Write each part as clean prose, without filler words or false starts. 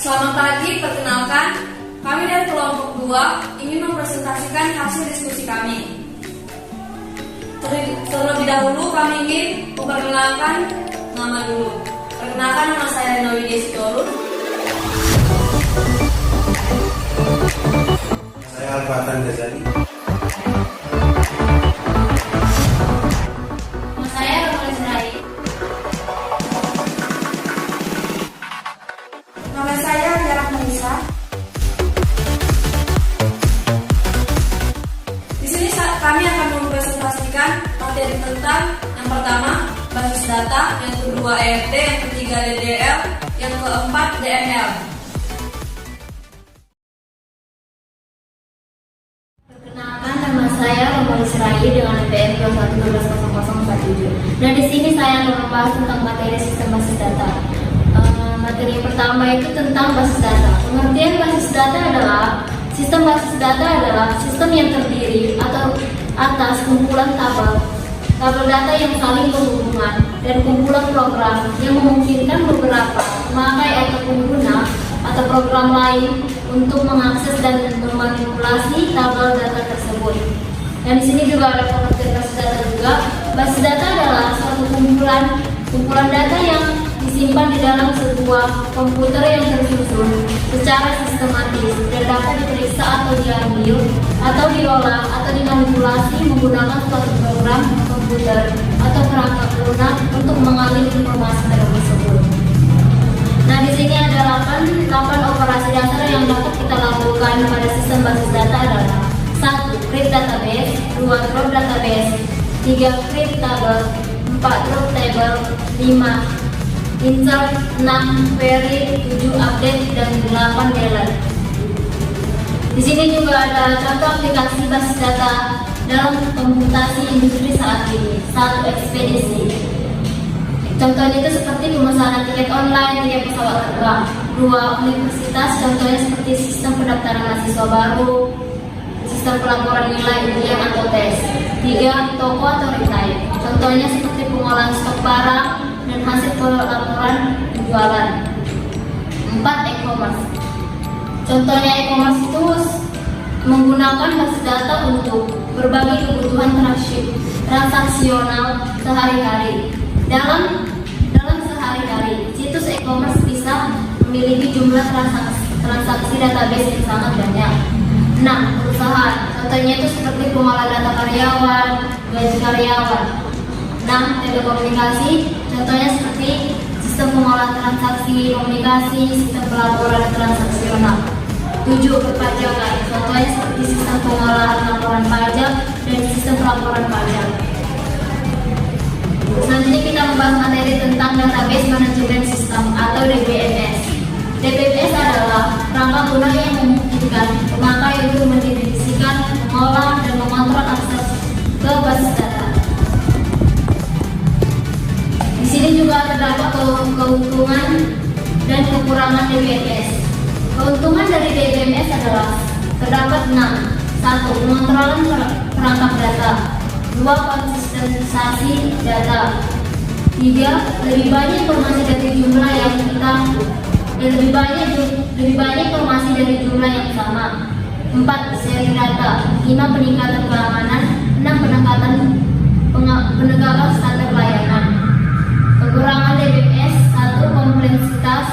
Selamat pagi, perkenalkan, kami dari kelompok 2 ingin mempresentasikan hasil diskusi kami. Terlebih dahulu kami ingin memperkenalkan nama dulu. Perkenalkan, nama saya Rina Widya Sitorus. Saya Al-Fatan Ghazali. Nama saya Romain Serai. Nama saya Jarak Melisa. Di sini kami akan mempresentasikan materi tentang yang pertama basis data, yang kedua ERT, yang ketiga DDL, yang keempat DML. Perkenalkan, nama saya Romain Serai dengan NPM 21120047. Nah, di sini saya akan membahas tentang materi sistem basis data. Materi yang pertama itu tentang basis data. Pengertian basis data adalah sistem basis data adalah sistem yang terdiri atau atas kumpulan tabel data yang saling berhubungan dan kumpulan program yang memungkinkan beberapa pemakai atau pengguna atau program lain untuk mengakses dan memanipulasi tabel data tersebut. Dan di sini juga ada pengertian basis data juga. Basis data adalah suatu kumpulan data yang disimpan di dalam sebuah komputer yang tersusun secara sistematis dan dapat diperiksa atau diambil atau diolah atau dimanipulasi menggunakan suatu program komputer atau perangkat lunak untuk mengalih informasi tersebut. Nah, di sini ada 8 operasi dasar yang dapat kita lakukan pada sistem basis data adalah 1. Create database, 2. Drop database, 3. Create table, 4. Drop table, 5. Insert, 6. Query, 7. Update, dan 8. Delete. Di sini juga ada contoh aplikasi basis data dalam komputasi industri saat ini. 1. Ekspedisi. Contohnya itu seperti pemesanan tiket online, tiket pesawat terbang. 2. Universitas, contohnya seperti sistem pendaftaran mahasiswa baru, sistem pelaporan nilai ujian atau tes. 3. Toko atau retail, contohnya seperti pengolahan stok barang dan hasil pelaporan penjualan. 4. E-commerce, contohnya e-commerce itu menggunakan basis data untuk berbagai kebutuhan transaksional sehari-hari. Dalam sehari-hari, situs e-commerce bisa memiliki jumlah transaksi database yang sangat banyak. 6. Perusahaan, contohnya itu seperti pengolahan data karyawan, gaji karyawan. 6. Telekomunikasi, contohnya seperti sistem pengolahan transaksi komunikasi, sistem pelaporan transaksional. 7. Perpajakan, contohnya seperti sistem pengolahan laporan pajak dan sistem pelaporan pajak. Selanjutnya kita membahas materi tentang database manajemen sistem atau DBMS. DBMS adalah perangkat lunak yang memungkinkan pemakai untuk mendefinisikan, mengolah, dan mengontrol akses ke basis data. Di sini juga terdapat keuntungan dan kekurangan DBMS. Keuntungan dari DBMS adalah terdapat 6. 1. Pengontrolan perangkat data. 2. Konsistensi data. 3. Lebih banyak informasi dari jumlah yang kita lebih banyak informasi dari jumlah yang sama. 4. Sharing data. 5. Peningkatan keamanan. 6. Penegakan standar layanan. Kekurangan DBMS. 1. Kompleksitas.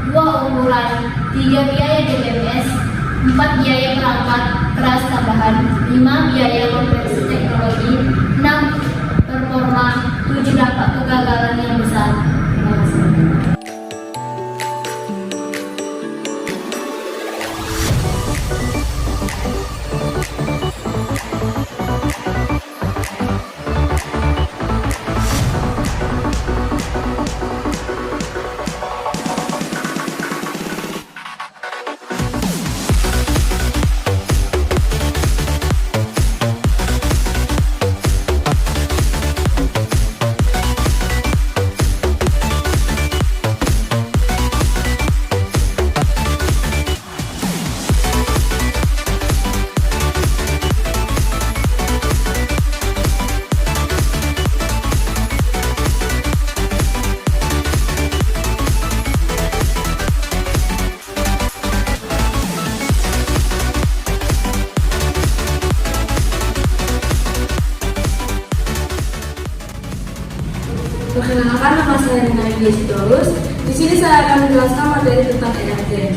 2. Ukuran. 3. Biaya DBMS. 4. Biaya perangkat keras tambahan. 5. Biaya konversi teknologi. 6. Performa. 7. Dampak kegagalan yang besar. Terima kasih. navigasi terus. Di sini saya akan menjelaskan materi tentang ERT.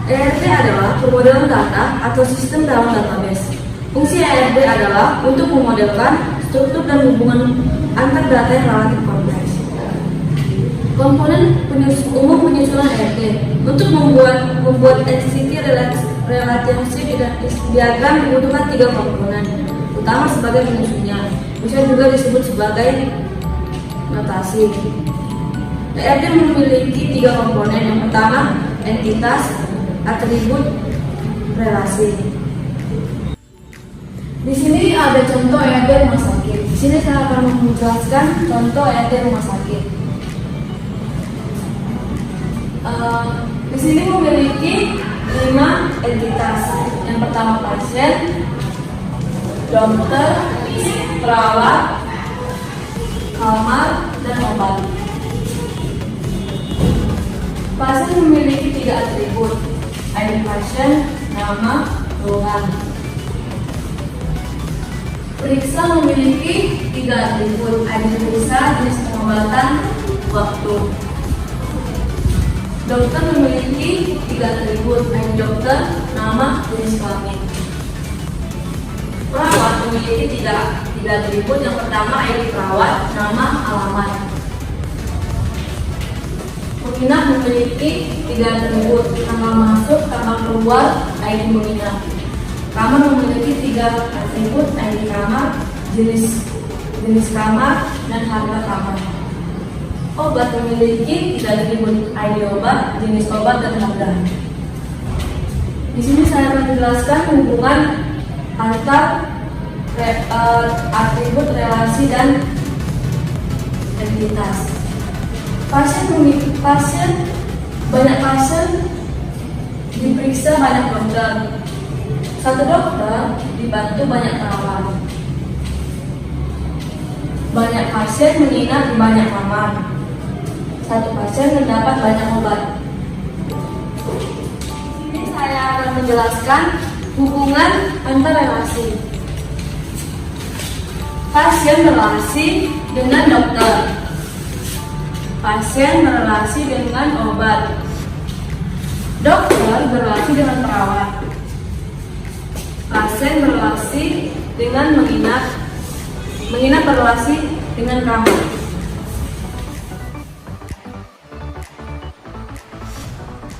ERT adalah pemodelan data atau sistem dalam database. Fungsi ERT adalah untuk memodelkan struktur dan hubungan antar data yang relatif kompleks. Komponen umum penyusunan ERT untuk membuat entity relationship diagram dibutuhkan 3 komponen utama sebagai penyusunnya. Bisa juga disebut sebagai notasi. ERT memiliki 3 komponen. Yang pertama, entitas, atribut, relasi. Di sini ada contoh ERT rumah sakit. Di sini saya akan menjelaskan contoh ERT rumah sakit. Di sini memiliki 5 entitas. Yang pertama pasien, dokter, perawat, kamar, dan obat. Pasien memiliki 3 atribut: ID pasien, nama, ruangan. Periksa memiliki 3 atribut: ID periksa, jenis pengobatan, waktu. Dokter memiliki 3 atribut: ID dokter, nama, jenis kelamin. Perawat memiliki 3 atribut. Yang pertama ID perawat, nama, alamat. Penginap memiliki 3 atribut: tanggal masuk, tanggal keluar, ID menginap. Kamar memiliki 3 atribut: ID kamar, jenis kamar, dan harga kamar. Obat memiliki 3 atribut: ID obat, jenis obat, dan harga. Di sini saya akan menjelaskan hubungan antar atribut, relasi, dan entitas. Banyak pasien diperiksa banyak dokter. Satu dokter dibantu banyak perawat. Banyak pasien menginap di banyak kamar. Satu pasien mendapat banyak obat. Ini saya akan menjelaskan hubungan antar relasi. Pasien berrelasi dengan dokter. Pasien berrelasi dengan obat. Dokter berrelasi dengan perawat. Pasien berrelasi dengan menginap. Menginap berrelasi dengan kamar.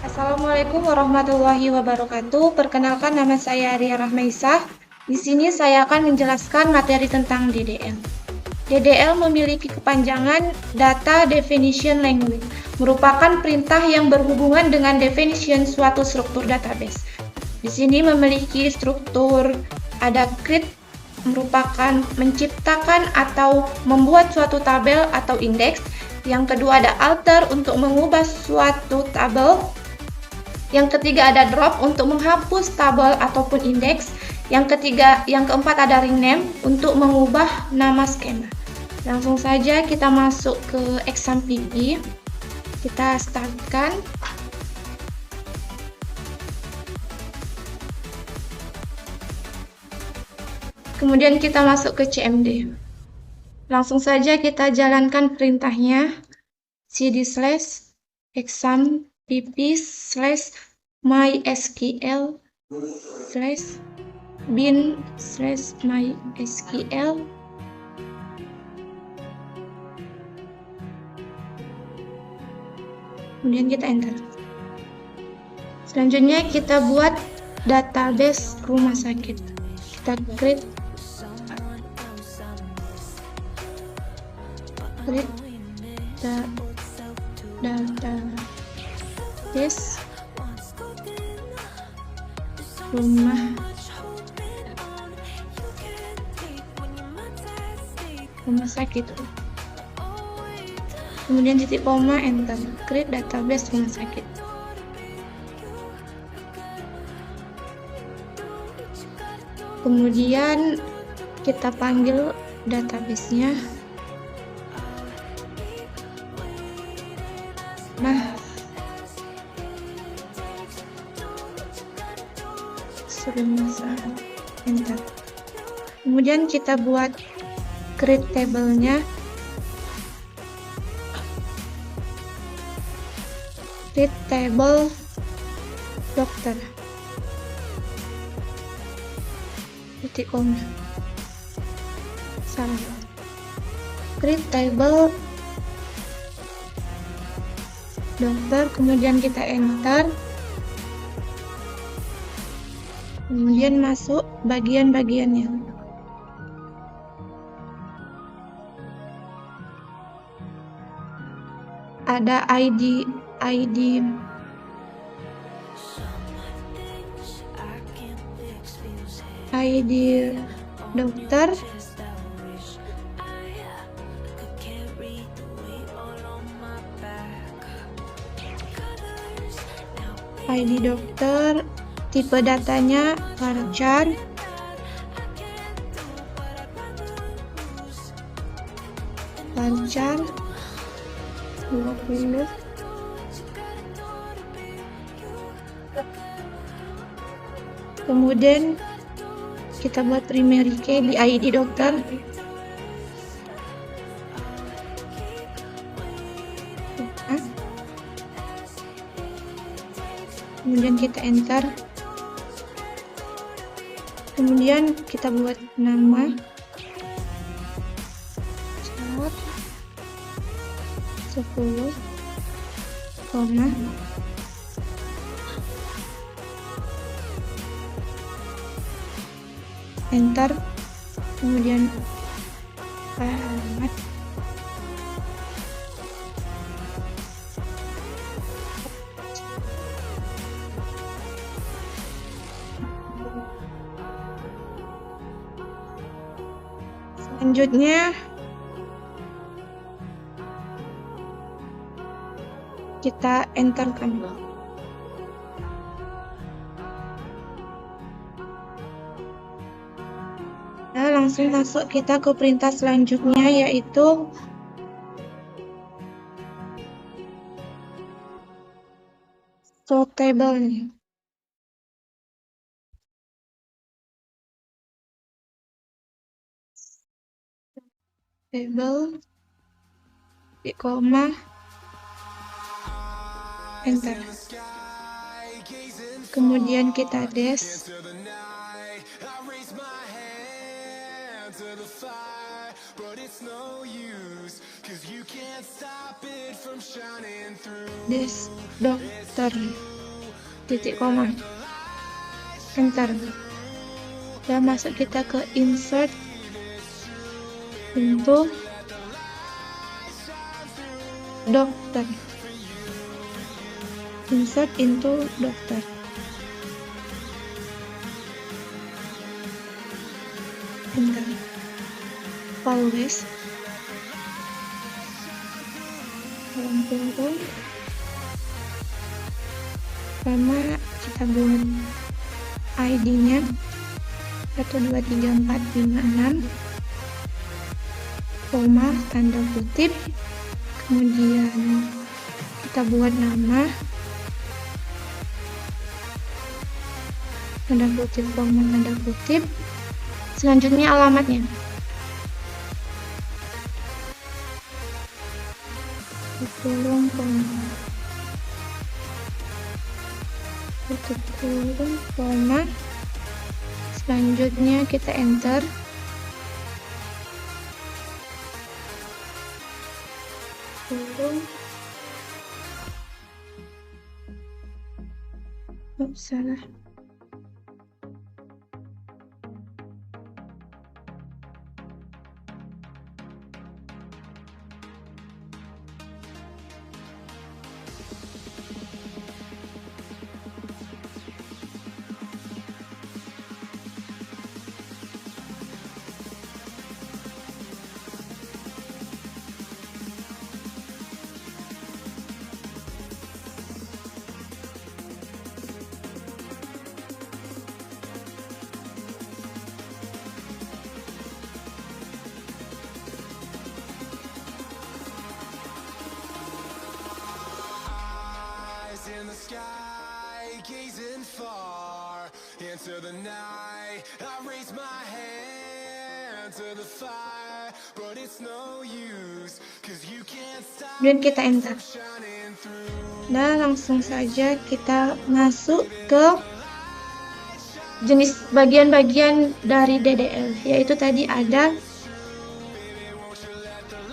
Assalamualaikum warahmatullahi wabarakatuh. Perkenalkan, nama saya Arya Rahmaisah. Di sini saya akan menjelaskan materi tentang DDL. DDL memiliki kepanjangan Data Definition Language, merupakan perintah yang berhubungan dengan definition suatu struktur database. Di sini memiliki struktur, ada create, merupakan menciptakan atau membuat suatu tabel atau indeks. Yang kedua ada alter, untuk mengubah suatu tabel. Yang ketiga ada drop, untuk menghapus tabel ataupun indeks. Yang keempat ada rename, untuk mengubah nama skema. Langsung saja kita masuk ke exam PP. Kita startkan. Kemudian kita masuk ke CMD. Langsung saja kita jalankan perintahnya. cd/exam pp/mysql/bin/mysql. Kemudian kita enter. Selanjutnya kita buat database rumah sakit. Kita create database rumah sakit. Kemudian titik koma, enter. Create database rumah sakit. Kemudian kita panggil database-nya. Nah, sudah masuk, enter. Kemudian kita buat create table-nya. Read table dokter. Titik koma. Salah. Read table dokter, kemudian kita enter. Kemudian masuk bagian-bagiannya. Ada ID dokter, tipe datanya varchar, varchar 20. Kemudian kita buat primary key di ID dokter. Kemudian kita enter. Kemudian kita buat nama. Chat 10, koma. Enter. Kemudian alamat. Selanjutnya kita enterkan. Nah, langsung masuk kita ke perintah selanjutnya, yaitu sort table. Table di koma, enter. Kemudian kita dash. Dash dokter, titik koma, enter. Dan masuk kita ke insert into dokter, insert into dokter. Enter. Always dalam kurung, sama kita buat ID-nya 1 2 3 4 5 6, koma, tanda kutip. Kemudian kita buat nama, tanda kutip, koma, tanda kutip. Selanjutnya alamatnya. Kurung, koma, tutup kurung, koma. Selanjutnya kita enter. Kurung, salah. In the sky, gazing far into the night, I raise my hand to the fire, but it's no use, 'cause you can't stop Dan kita enter. shining through. Dan langsung saja kita masuk ke jenis bagian-bagian dari DDL, yaitu tadi ada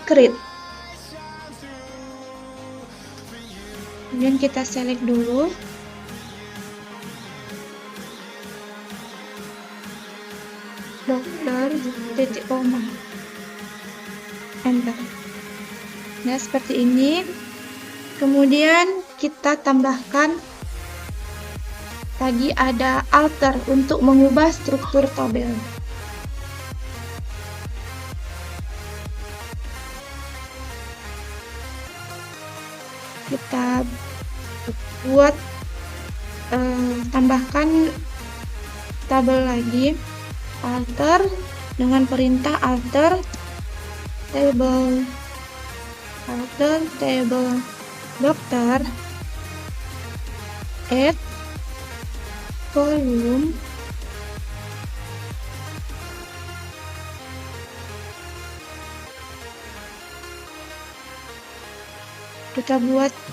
create. Kemudian kita select dulu. Dokter, titik koma. Enter. Nah, seperti ini. Kemudian kita tambahkan tadi ada alter untuk mengubah struktur tabel. Kita buat tambahkan tabel lagi, alter dengan perintah alter table dokter, add column,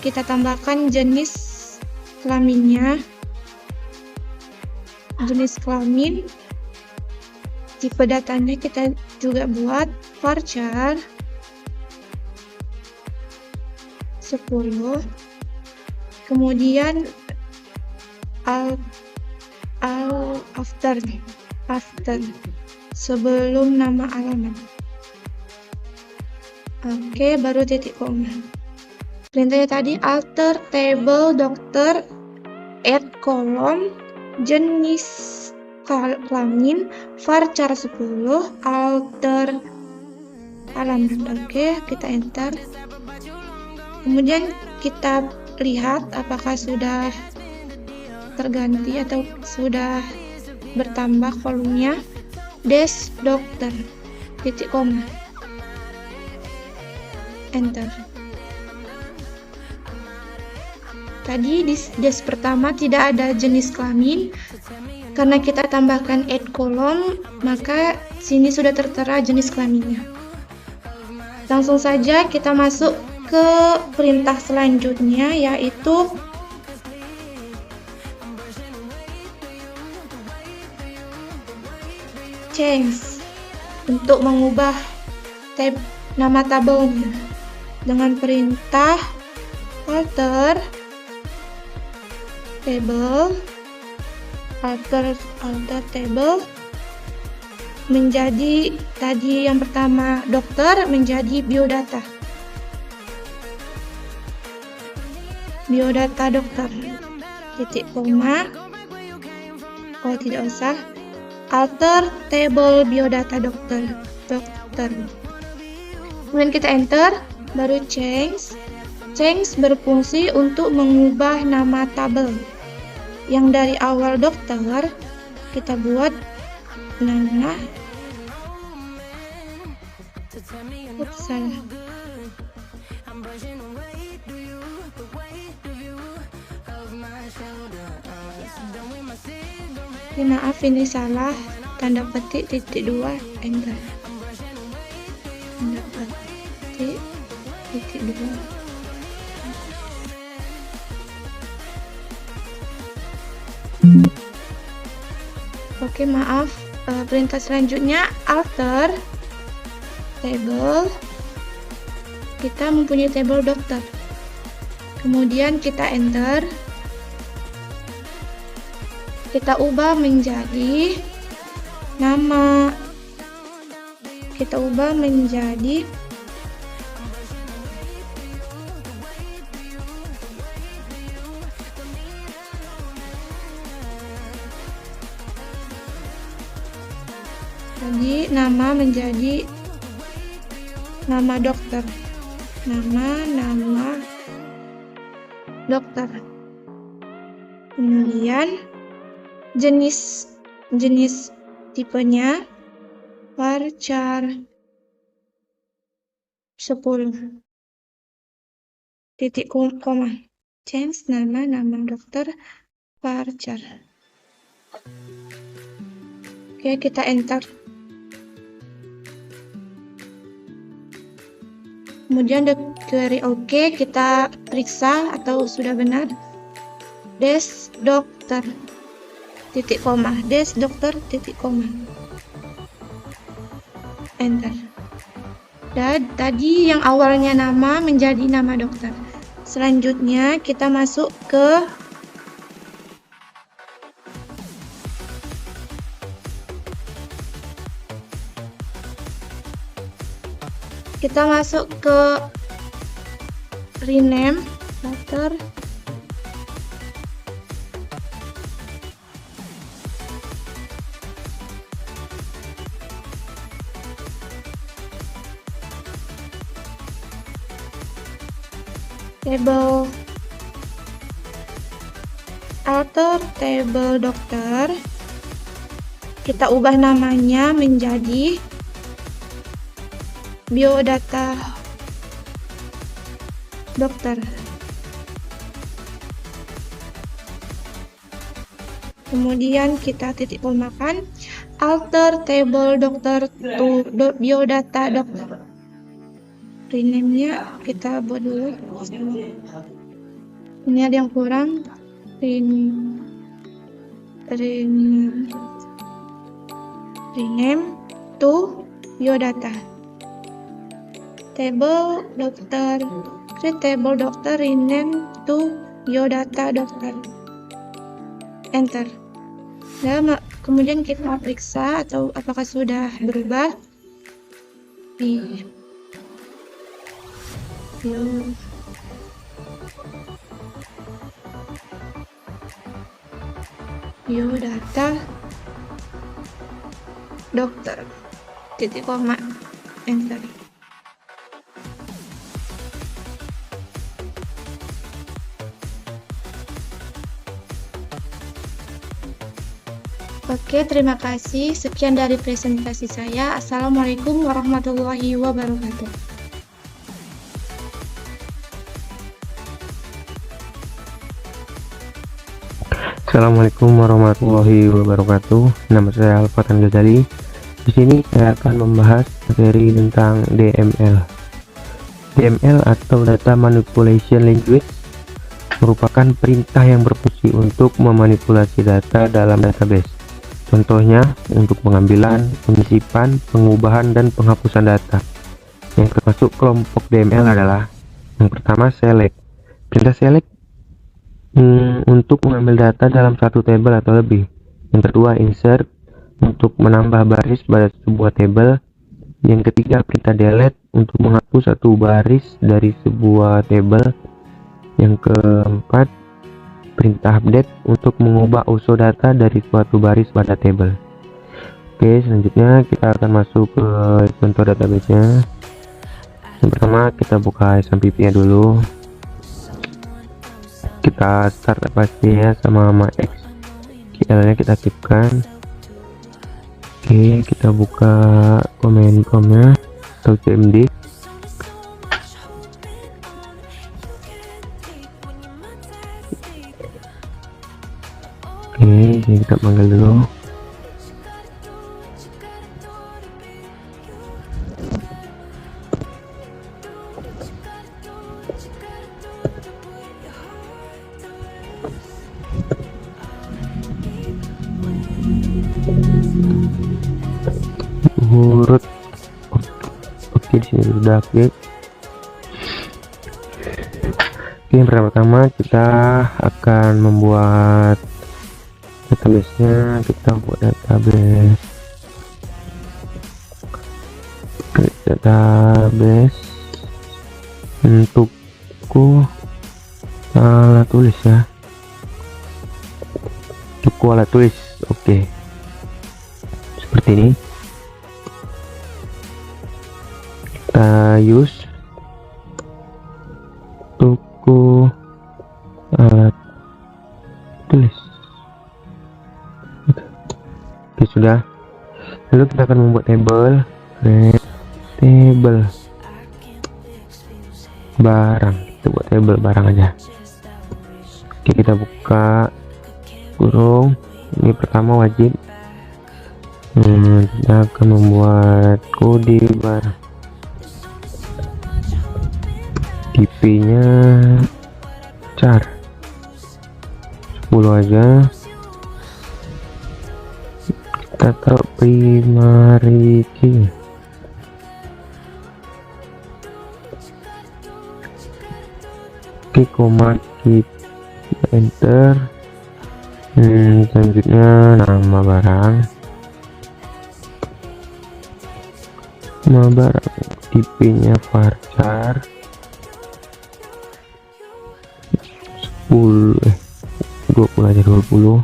kita tambahkan jenis kelaminnya, jenis kelamin, tipe datanya kita juga buat varchar 10, kemudian after sebelum nama alamat. Oke, baru titik koma. Perintahnya tadi alter table dokter, add kolom, jenis kelamin, varchar 10, alter alamat. Oke, kita enter. Kemudian kita lihat apakah sudah terganti atau sudah bertambah kolomnya. Des dokter, titik koma, enter. Tadi di des pertama tidak ada jenis kelamin, karena kita tambahkan add kolom, maka sini sudah tertera jenis kelaminnya. Langsung saja kita masuk ke perintah selanjutnya, yaitu change untuk mengubah nama tabelnya dengan perintah alter table menjadi tadi yang pertama dokter menjadi biodata dokter, titik koma, tidak usah, alter table biodata dokter. Kemudian kita enter, baru change berfungsi untuk mengubah nama tabel yang dari awal dokter kita buat nama salah. Maaf, ini salah, tanda petik titik 2, enter. Tanda petik titik 2. Oke, maaf, perintah selanjutnya alter table. Kita mempunyai table dokter, kemudian kita enter. Kita ubah menjadi nama, kita ubah menjadi tadi nama menjadi nama dokter, nama dokter. Kemudian jenis tipenya varchar 10, titik koma, change nama dokter varchar. Oke, kita enter. Kemudian query OK, kita periksa atau sudah benar. Des dokter titik koma, des dokter titik koma, enter. Dan tadi yang awalnya nama menjadi nama dokter. Selanjutnya kita masuk ke rename dokter. Table alter table dokter, kita ubah namanya menjadi biodata dokter. Kemudian kita titik komakan alter table dokter to biodata dokter. Rename-nya kita buat dulu. Ini ada yang kurang. Rename to biodata. Table dokter. Create table dokter. Rename to biodata dokter. Enter. Dan kemudian kita periksa atau apakah sudah berubah. Biodata dokter titik koma, enter. Oke, terima kasih. Sekian dari presentasi saya. Assalamualaikum warahmatullahi wabarakatuh. Assalamualaikum warahmatullahi wabarakatuh. Nama saya Al-Fatan Ghazali. Di sini saya akan membahas materi tentang DML. DML atau Data Manipulation Language merupakan perintah yang berfungsi untuk memanipulasi data dalam database. Contohnya untuk pengambilan, penyisipan, pengubahan, dan penghapusan data. Yang termasuk kelompok DML adalah yang pertama select. Perintah select untuk mengambil data dalam satu tabel atau lebih. Yang kedua insert untuk menambah baris pada sebuah tabel. Yang ketiga perintah delete untuk menghapus satu baris dari sebuah tabel. Yang keempat perintah update untuk mengubah usul data dari suatu baris pada tabel. Oke, selanjutnya kita akan masuk ke contoh database-nya. Yang pertama kita buka SMPP-nya dulu. Kita start pastinya sama MySQL-nya kita aktifkan. Oke, kita buka command-nya atau cmd. Oke, ini kita panggil dulu. Urut. Oke, di sini sudah update. Oke, yang pertama kita akan membuat database-nya. Kita buat database bentukku alat tulis ya. Buku alat tulis. Oke, seperti ini. Kita use tuku alat tulis. Oke, sudah. Lalu kita akan membuat table. Table barang. Kita buat table barang aja. Oke, kita buka kurung. Ini pertama wajib. Kita akan membuat kode barang. tipenya char 10 aja. Kita taruh primary key. Oke, koma kita enter. Selanjutnya nama barang, tipenya varchar 20 aja, 20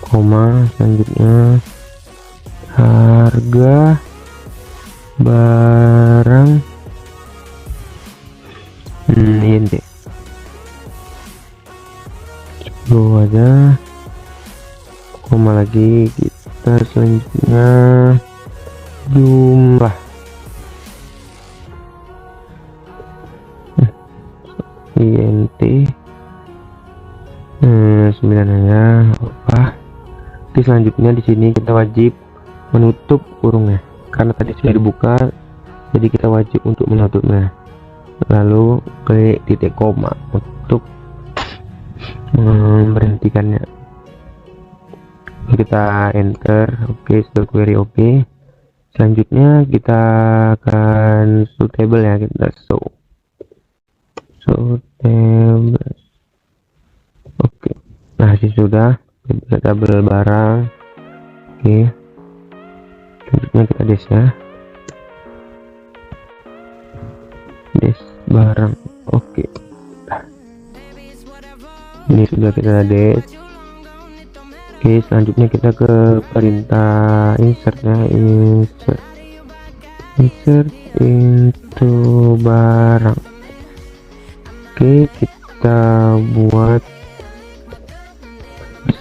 koma. Selanjutnya harga barang INT 10 aja, koma lagi. Kita selanjutnya jumlah INT 9 aja, apa. Oke, selanjutnya di sini kita wajib menutup kurungnya karena tadi sudah dibuka, jadi kita wajib untuk menutupnya. Lalu klik titik koma untuk memberhentikannya. Kita enter. Oke, sudah query oke. Selanjutnya kita akan show table ya, kita show table. Oke, nah sih sudah kita tabel barang. Oke, selanjutnya kita dash ya, dash barang. Oke, ini sudah kita dash. Oke, selanjutnya kita ke perintah insert ya, insert into barang. Oke, kita buat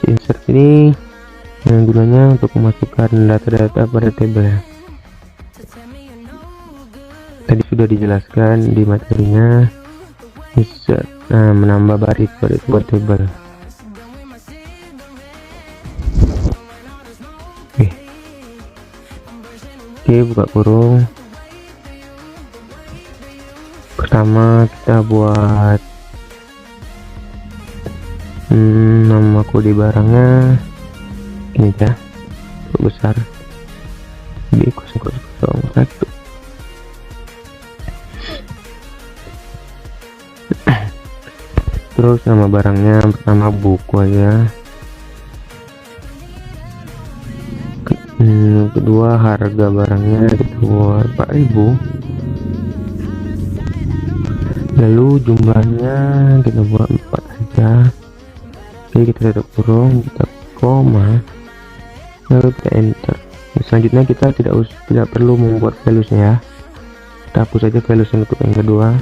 insert ini yang gunanya untuk memasukkan data-data pada table ya. Tadi sudah dijelaskan di materinya. Insert, nah, menambah baris buat table. Oke, buka kurung. Pertama kita buat nama kode barangnya ini ya, besar B0001. Terus nama barangnya pertama buku aja. Kedua harga barangnya kita buat 4.000. Lalu jumlahnya kita buat 4 aja. Oke, kita tutup kurung, kita koma, lalu kita enter. Selanjutnya kita tidak perlu membuat values ya, kita hapus saja values untuk yang kedua.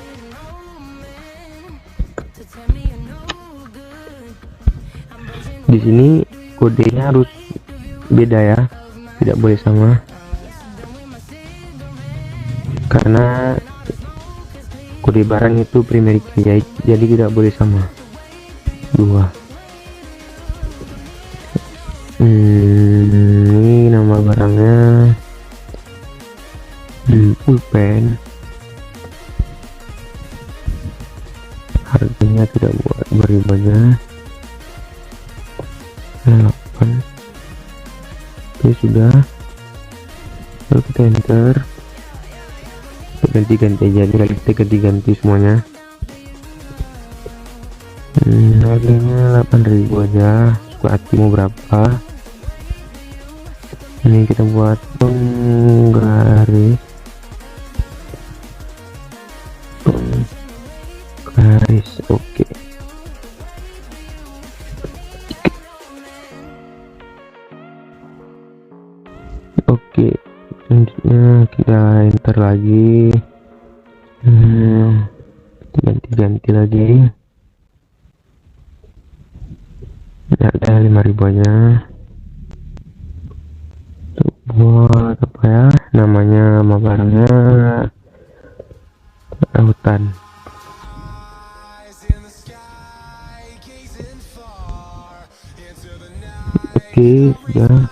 Di sini kodenya harus beda ya, tidak boleh sama, karena kode barang itu primary key, jadi tidak boleh sama dua. Ini nama barangnya pulpen, harganya tidak buat beribanya 8. Oke, sudah. Lalu kita enter, ganti-ganti aja, kita ganti-ganti semuanya. Harganya 8.000 aja, suka hati mau berapa. Ini kita buat penggaris oke. Oke, selanjutnya kita enter lagi, ganti-ganti lagi. Ada 5.000 aja. Buat apa ya, namanya sama barangnya hutan. Oke, sudah.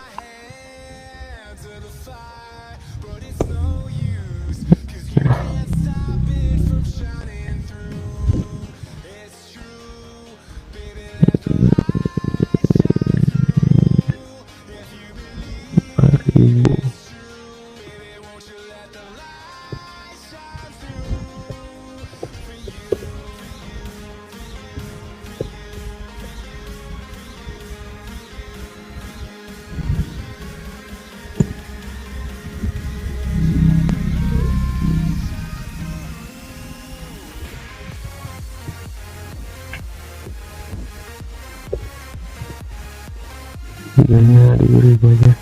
Harganya 2000 aja.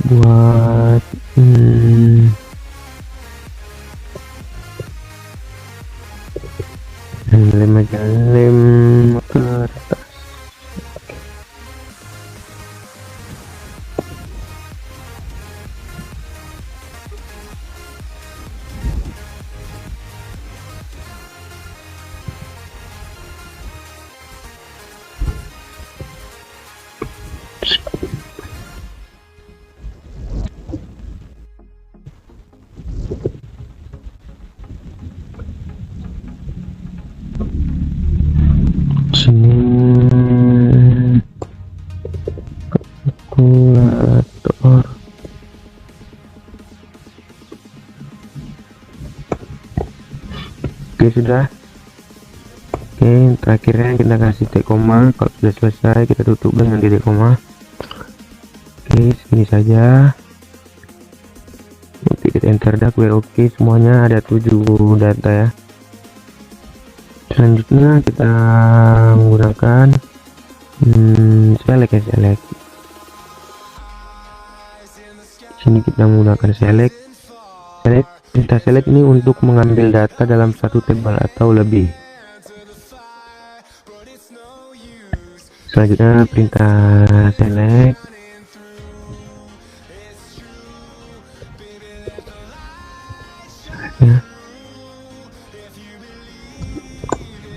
Buat lem aja, lem kertas. Sini kalkulator. Oke, sudah. Oke, terakhirnya kita kasih titik koma. Kalau sudah selesai kita tutup dengan titik koma. Oke, segini saja. Nanti kita enter dah. Oke, semuanya ada 7 data ya. Selanjutnya kita menggunakan select ya, select. Sini kita menggunakan select. Perintah select ini untuk mengambil data dalam satu table atau lebih. Selanjutnya perintah select. Ya.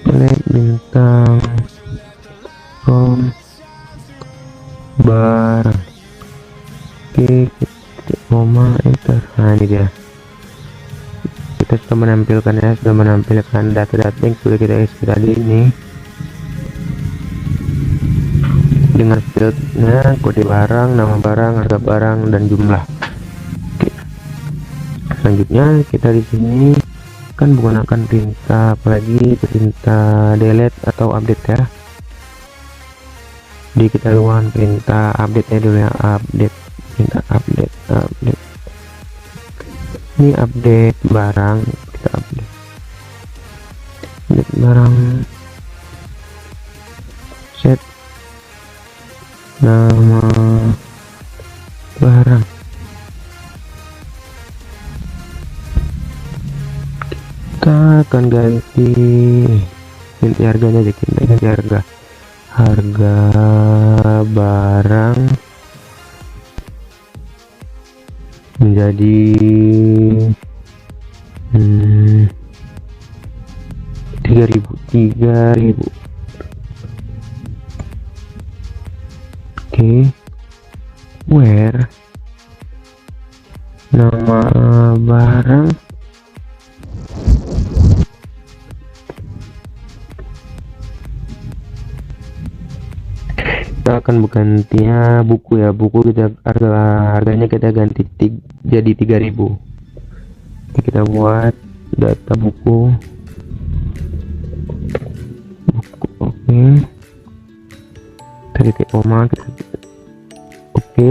Select bintang from barang. Oke, titik koma enter. Nah, ini dia. Kita sudah menampilkan ya, sudah menampilkan data-data yang sudah kita isi tadi ini dengan fieldnya, kode barang, nama barang, harga barang, dan jumlah. Oke. Selanjutnya kita di sini kan menggunakan perintah, apalagi perintah delete atau update ya. Jadi kita gunakan perintah update ya dulu ya, update, perintah update. Ini update barang, kita update barang, set nama barang. Kita akan ganti harganya aja, kita ganti harga barang menjadi 3000. Oke, where nama barang kita akan bergantinya buku ya, buku kita harganya kita ganti jadi 3000. Kita buat data buku. Oke, titik koma oke.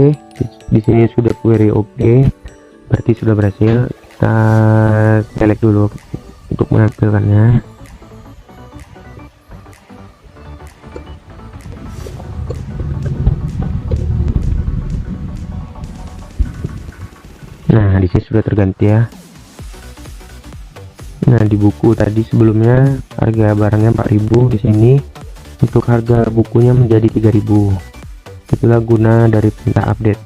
Di sini sudah query oke, berarti sudah berhasil. Kita select dulu untuk menampilkannya. Nah, di sini sudah terganti ya. Nah, di buku tadi sebelumnya harga barangnya 4000, di sini untuk harga bukunya menjadi 3000. Itulah guna dari perintah update.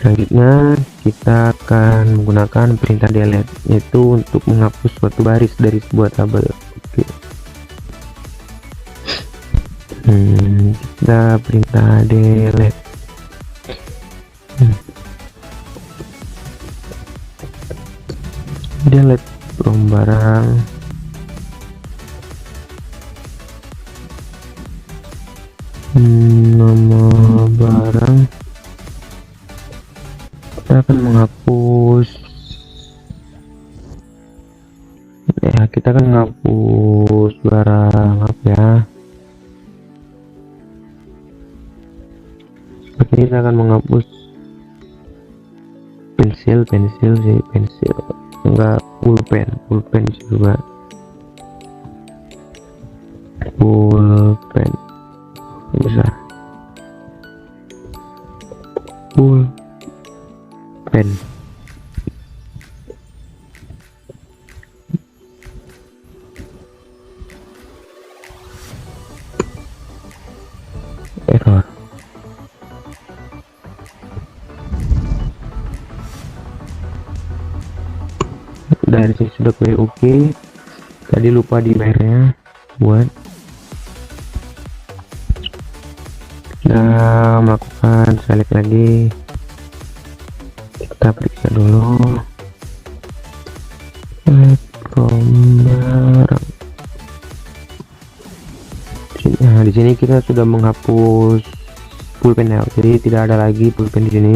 Selanjutnya kita akan menggunakan perintah delete, yaitu untuk menghapus suatu baris dari sebuah tabel. Oke. Kita perintah delete. Delete from barang, nama barang. Kita akan menghapus ya, kita akan menghapus barang apa ya, seperti kita akan menghapus pensil. pensil sih, pensil enggak, pulpen juga, pulpen besar, pulpen. Error. Dari sini sudah oke. Tadi lupa di bayarnya buat melakukan select lagi. Kita periksa dulu from barang. Nah, di sini kita sudah menghapus pulpen ya, jadi tidak ada lagi pulpen di sini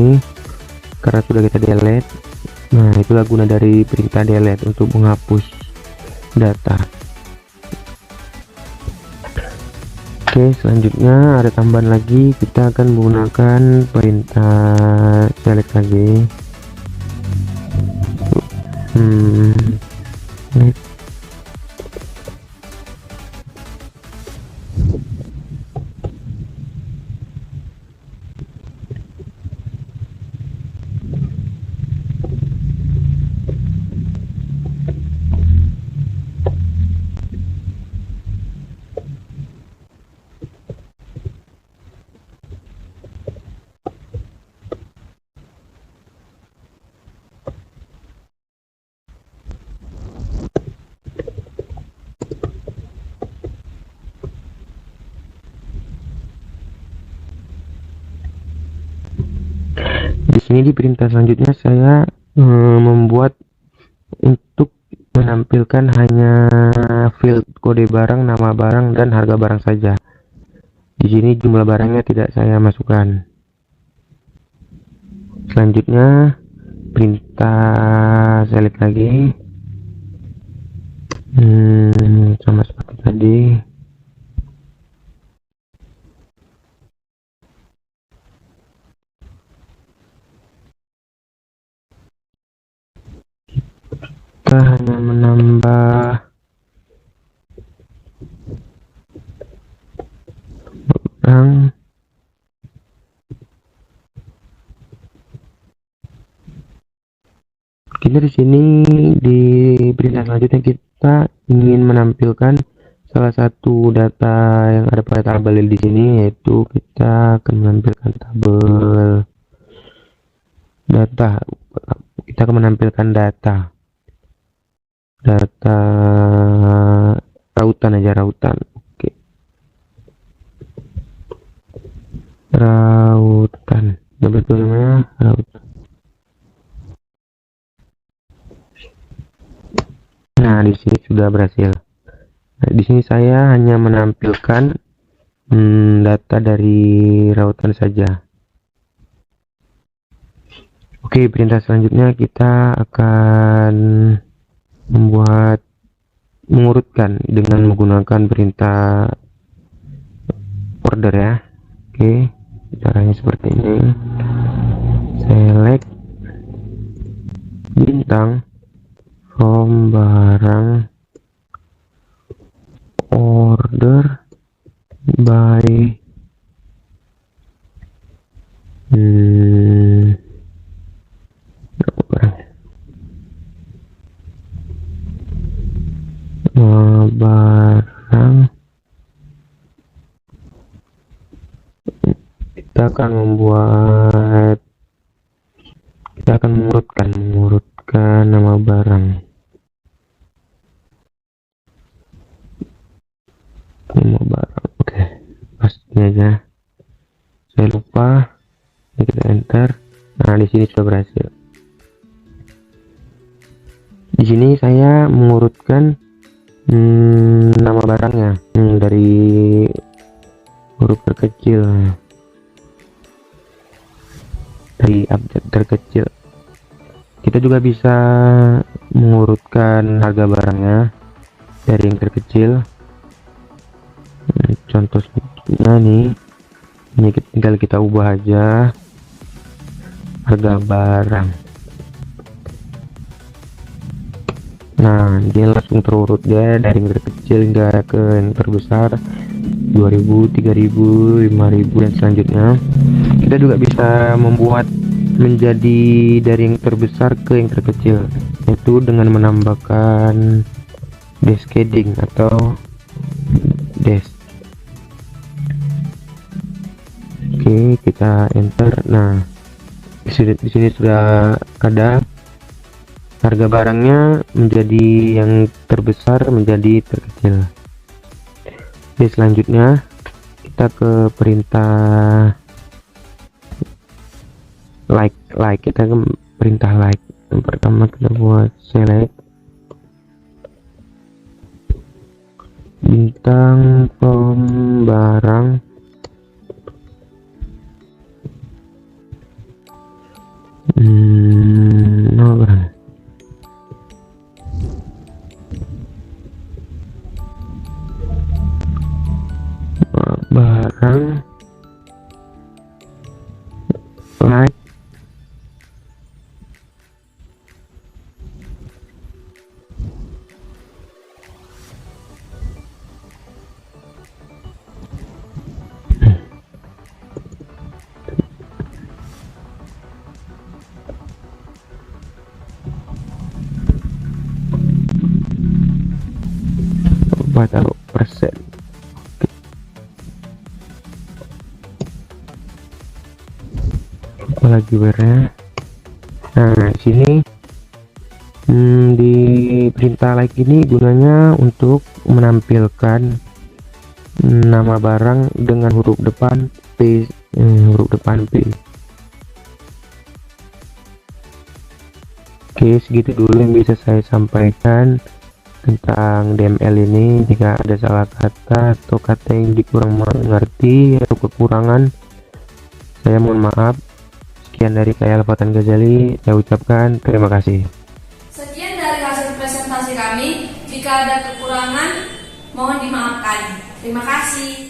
karena sudah kita delete. Nah, itulah guna dari perintah delete, untuk menghapus data. Oke, selanjutnya ada tambahan lagi, kita akan menggunakan perintah select lagi. Di sini di perintah selanjutnya saya membuat untuk menampilkan hanya field kode barang, nama barang, dan harga barang saja. Di sini jumlah barangnya tidak saya masukkan. Selanjutnya perintah select lagi, sama seperti tadi. Kita hanya menambah barang, kita di sini di perintah selanjutnya kita ingin menampilkan salah satu data yang ada pada tabel di sini, yaitu kita akan menampilkan tabel data. Kita akan menampilkan data rautan aja, rautan. Oke, rautan, betul namanya rautan. Nah, di sini sudah berhasil. Nah, di sini saya hanya menampilkan data dari rautan saja. Oke, perintah selanjutnya kita akan mengurutkan dengan menggunakan perintah order ya. Oke, caranya seperti ini. Select bintang from barang, order by barang. Kita akan mengurutkan nama barang. Nama barang, oke, pasti aja. Saya lupa, ini kita enter. Nah, di sini sudah berhasil. Di sini saya mengurutkan nama barangnya dari huruf terkecil, dari abjad terkecil. Kita juga bisa mengurutkan harga barangnya dari yang terkecil. Contohnya nih, ini tinggal kita ubah aja harga barang. Nah, dia langsung terurut dia dari yang terkecil hingga ke yang terbesar, 2000, 3000, 5000 dan selanjutnya. Kita juga bisa membuat menjadi dari yang terbesar ke yang terkecil, yaitu dengan menambahkan cascading atau dash. Oke, kita enter. Nah, di sini sudah ada harga barangnya menjadi yang terbesar menjadi terkecil. Oke, selanjutnya kita ke perintah like. Kita ke perintah like. Yang pertama kita buat select bintang pembarang barang. Barang like taruh persen. Apalagi warnanya. Nah, sini di perintah like ini gunanya untuk menampilkan nama barang dengan huruf depan P, Oke, segitu dulu yang bisa saya sampaikan tentang DML ini. Jika ada salah kata atau kata yang dikurang mengerti atau kekurangan, saya mohon maaf. Sekian dari saya Al-Fatan Ghazali, saya ucapkan terima kasih. Sekian dari hasil presentasi kami. Jika ada kekurangan, mohon dimaafkan. Terima kasih.